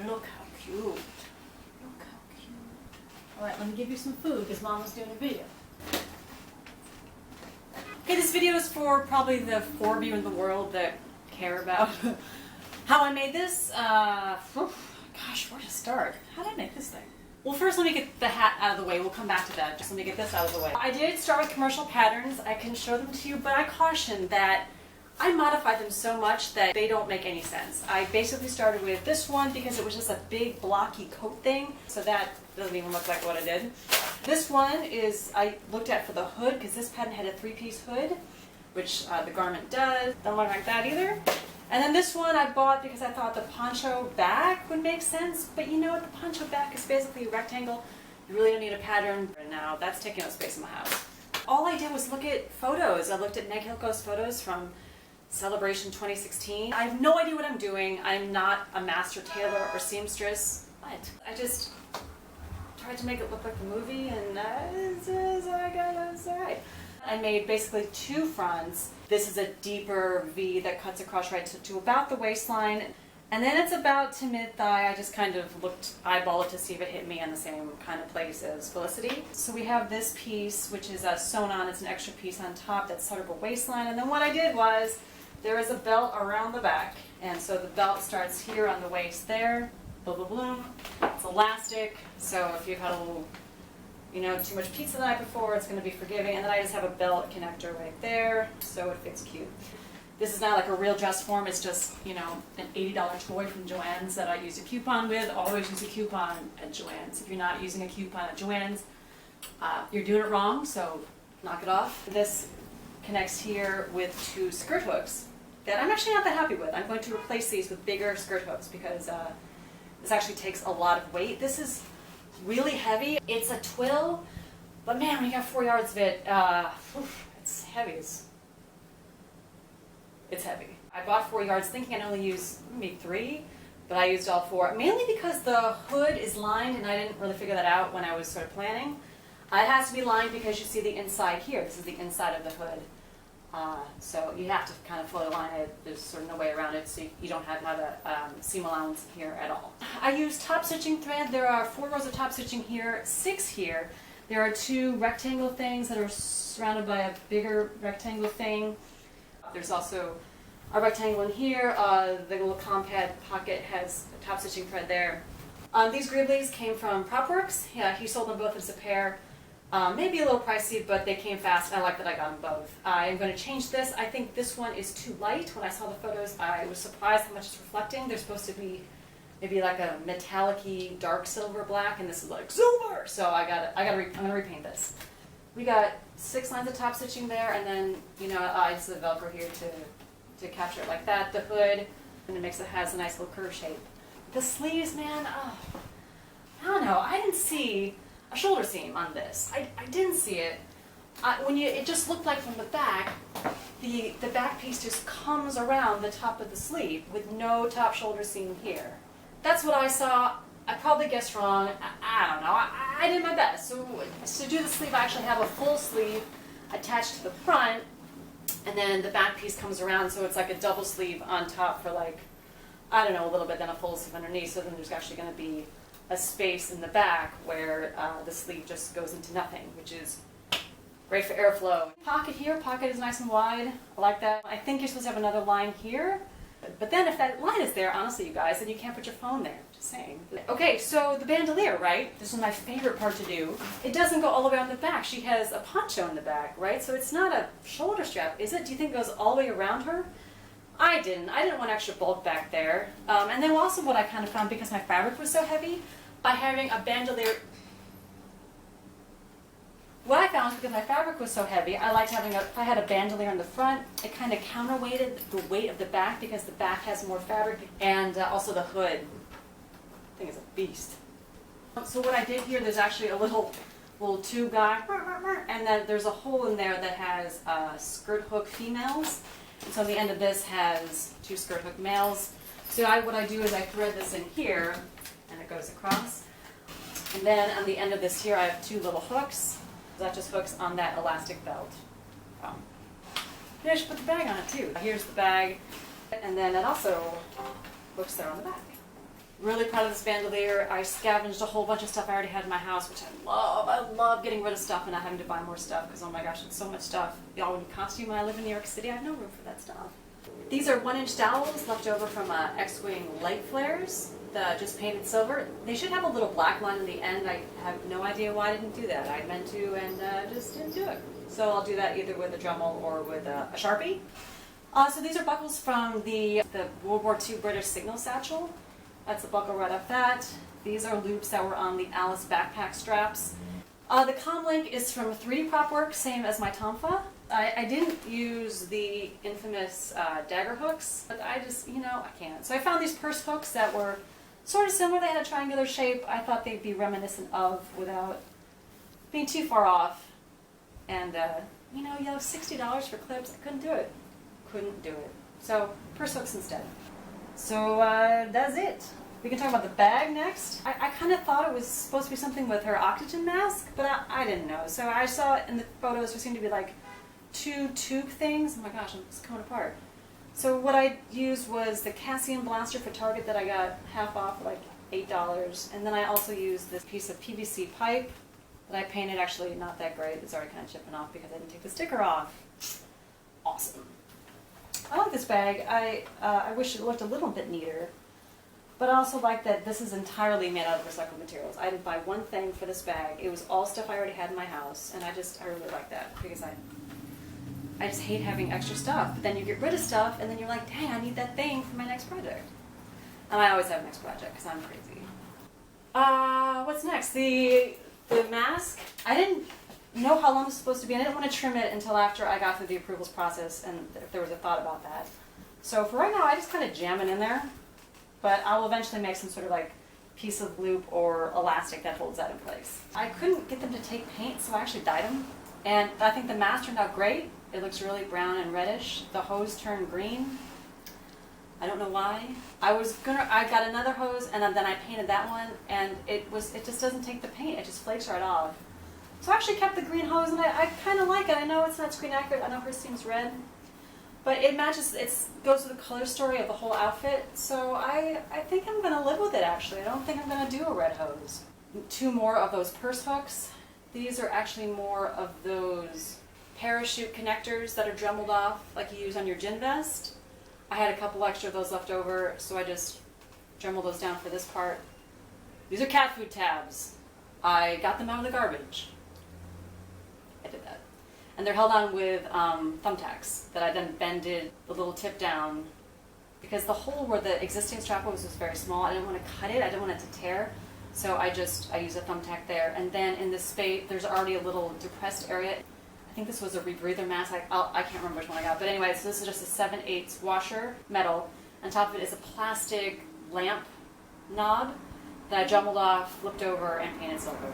Look how cute. Look how cute. Alright, let me give you some food because Mama's doing a video. Okay, this video is for probably the 4 of you in the world that care about how I made this. Gosh, where to start? How did I make this thing? Well, first let me get the hat out of the way. We'll come back to that. Just let me get this out of the way. I did start with commercial patterns. I can show them to you, but I caution that I modified them so much that they don't make any sense. I basically started with this one because it was just a big blocky coat thing, so that doesn't even look like what I did. This one is, I looked at for the hood because this pattern had a 3-piece hood, which the garment does. Don't look like that either. And then this one I bought because I thought the poncho back would make sense, but you know what, the poncho back is basically a rectangle. You really don't need a pattern. And now that's taking up space in my house. All I did was look at photos. I looked at Neg Hilco's photos from Celebration 2016. I have no idea what I'm doing. I'm not a master tailor or seamstress, but I just tried to make it look like the movie, and it's alright. I made basically 2 fronts. This is a deeper V that cuts across right to about the waistline, and then it's about to mid-thigh. I just kind of eyeball it to see if it hit me in the same kind of place as Felicity. So we have this piece, which is sewn on. It's an extra piece on top that's sort of a waistline, and then what I did was there is a belt around the back, and so the belt starts here on the waist there. Boom, boom, boom. It's elastic, so if you've had a little, too much pizza the night before, it's going to be forgiving. And then I just have a belt connector right there, so it fits cute. This is not like a real dress form. It's just, an $80 toy from Joann's that I used a coupon with. Always use a coupon at Joann's. If you're not using a coupon at Joann's, you're doing it wrong, so knock it off. This connects here with 2 skirt hooks that I'm actually not that happy with. I'm going to replace these with bigger skirt hooks because this actually takes a lot of weight. This is really heavy. It's a twill, but man, when you got 4 yards of it, it's heavy. It's heavy. I bought 4 yards thinking I'd only use maybe 3, but I used all 4, mainly because the hood is lined, and I didn't really figure that out when I was sort of planning. It has to be lined because you see the inside here. This is the inside of the hood. So you have to kind of fully line it. There's sort of no way around it, so you don't have a seam allowance here at all. I use top stitching thread. There are 4 rows of top stitching here, 6 here. There are 2 rectangle things that are surrounded by a bigger rectangle thing. There's also a rectangle in here. The little compact pocket has a top stitching thread there. These Griblies came from Propworks. Yeah, he sold them both as a pair. Maybe a little pricey, but they came fast, and I like that I got them both. I am going to change this. I think this one is too light. When I saw the photos, I was surprised how much it's reflecting. They're supposed to be maybe like a metallic-y dark silver black, and this is like silver. So I'm going to repaint this. We got 6 lines of top stitching there, and then I just have Velcro here to capture it like that. The hood, and it has a nice little curve shape. The sleeves, man, I don't know. I didn't see a shoulder seam on this. I didn't see it. It just looked like from the back, the back piece just comes around the top of the sleeve with no top shoulder seam here. That's what I saw. I probably guessed wrong. I don't know. I did my best. So to do the sleeve, I actually have a full sleeve attached to the front, and then the back piece comes around, so it's like a double sleeve on top for a little bit, then a full sleeve underneath. So then there's actually going to be a space in the back where the sleeve just goes into nothing, which is great for airflow. Pocket here, pocket is nice and wide. I like that. I think you're supposed to have another line here, but then if that line is there, honestly, you guys, then you can't put your phone there. Just saying. Okay, so the bandolier, right? This is my favorite part to do. It doesn't go all the way on the back. She has a poncho in the back, right? So it's not a shoulder strap, is it? Do you think it goes all the way around her? I didn't want extra bulk back there. And then also what I kind of found, because my fabric was so heavy, by having a bandolier, what I found was because my fabric was so heavy, I liked having if I had a bandolier in the front, it kind of counterweighted the weight of the back because the back has more fabric, and also the hood. I think it's a beast. So what I did here, there's actually a little tube guy, and then there's a hole in there that has skirt hook females. And so the end of this has 2 skirt hook males. So what I do is I thread this in here, and it goes across. And then on the end of this here, I have 2 little hooks. That just hooks on that elastic belt. Yeah, I should put the bag on it too. Here's the bag, and then it also hooks there on the back. Really proud of this bandolier. I scavenged a whole bunch of stuff I already had in my house, which I love. I love getting rid of stuff and not having to buy more stuff because, oh my gosh, it's so much stuff. Y'all, when you costume when I live in New York City, I have no room for that stuff. These are 1-inch dowels left over from X-Wing light flares, just painted silver. They should have a little black line in the end. I have no idea why I didn't do that. I meant to and just didn't do it. So I'll do that either with a Dremel or with a Sharpie. So these are buckles from the World War II British signal satchel. That's a buckle right off that. These are loops that were on the Alice backpack straps. The comm link is from 3D Prop Works, same as my Tomfa. I didn't use the infamous dagger hooks, but I just, I can't. So I found these purse hooks that were sort of similar. They had a triangular shape. I thought they'd be reminiscent of without being too far off. And, you have $60 for clips. I couldn't do it. Couldn't do it. So, purse hooks instead. So, that's it. We can talk about the bag next. I kind of thought it was supposed to be something with her oxygen mask, but I didn't know. So I saw in the photos there seemed to be like 2 tube things. Oh my gosh, it's coming apart. So what I used was the Cassian blaster for Target that I got half off for like $8. And then I also used this piece of PVC pipe that I painted. Actually not that great. It's already kind of chipping off because I didn't take the sticker off. Awesome. I like this bag. I wish it looked a little bit neater. But I also like that this is entirely made out of recycled materials. I didn't buy one thing for this bag. It was all stuff I already had in my house. And I really like that because I just hate having extra stuff. But then you get rid of stuff and then you're like, dang, I need that thing for my next project. And I always have a next project because I'm crazy. What's next? The mask. I didn't know how long it was supposed to be, and I didn't want to trim it until after I got through the approvals process and if there was a thought about that. So for right now, I just kind of jam it in there. But I will eventually make some sort of like piece of loop or elastic that holds that in place. I couldn't get them to take paint, so I actually dyed them. And I think the mask turned out great. It looks really brown and reddish. The hose turned green. I don't know why. I got another hose and then I painted that one, and it just doesn't take the paint. It just flakes right off. So I actually kept the green hose, and I kind of like it. I know it's not screen accurate. I know hers seems red. But it matches, it goes with the color story of the whole outfit, so I think I'm going to live with it, actually. I don't think I'm going to do a red hose. 2 more of those purse hooks. These are actually more of those parachute connectors that are dremeled off, like you use on your Jyn vest. I had a couple extra of those left over, so I just dremeled those down for this part. These are cat food tabs. I got them out of the garbage. I did that. And they're held on with thumbtacks that I then bended the little tip down because the hole where the existing strap was very small. I didn't want to cut it. I didn't want it to tear. So I use a thumbtack there. And then in this space, there's already a little depressed area. I think this was a rebreather mask. I can't remember which one I got. But anyway, so this is just a 7/8 washer, metal. On top of it is a plastic lamp knob that I jumbled off, flipped over, and painted silver.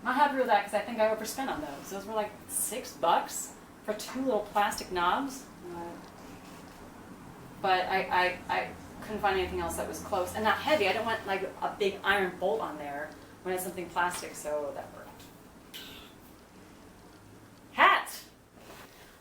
I'm not happy with that because I think I overspent on those. Those were like $6 for 2 little plastic knobs. But I couldn't find anything else that was close and not heavy. I didn't want like a big iron bolt on there when it's something plastic, so that worked. Hat!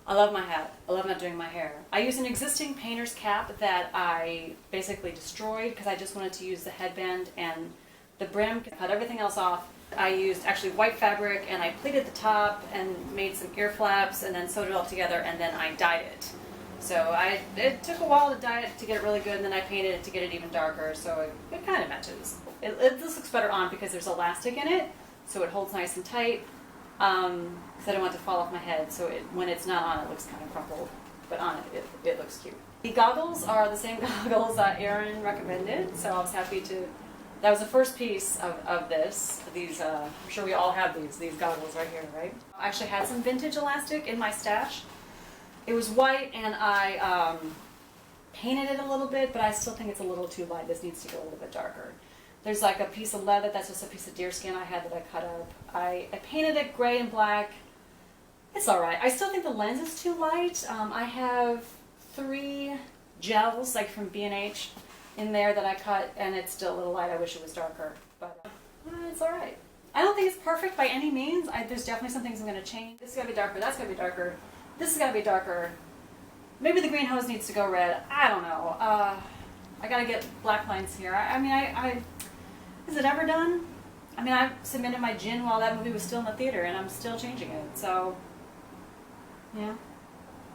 I love my hat. I love not doing my hair. I used an existing painter's cap that I basically destroyed because I just wanted to use the headband and the brim. Cut everything else off. I used actually white fabric and I pleated the top and made some ear flaps and then sewed it all together and then I dyed it. So it took a while to dye it to get it really good, and then I painted it to get it even darker, so it kind of matches. This looks better on because there's elastic in it, so it holds nice and tight. Because I don't want it to fall off my head, so when it's not on it looks kind of crumpled, but on it looks cute. The goggles are the same goggles that Aaron recommended, so I was happy to. That was the first piece of this. These, I'm sure we all have these goggles right here, right? I actually had some vintage elastic in my stash. It was white and I painted it a little bit, but I still think it's a little too light. This needs to go a little bit darker. There's like a piece of leather, that's just a piece of deerskin I had that I cut up. I painted it gray and black. It's alright. I still think the lens is too light. I have 3 gels, like from B&H, in there that I cut, and it's still a little light. I wish it was darker, but it's alright. I don't think it's perfect by any means. There's definitely some things I'm going to change. This is going to be darker, that's going to be darker. This is going to be darker. Maybe the green hose needs to go red. I don't know. I gotta get black lines here. I mean, is it ever done? I mean, I submitted my Jyn while that movie was still in the theater, and I'm still changing it, so, yeah.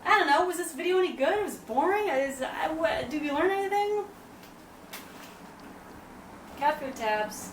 I don't know, was this video any good? It was boring? Did you learn anything? Cat food tabs.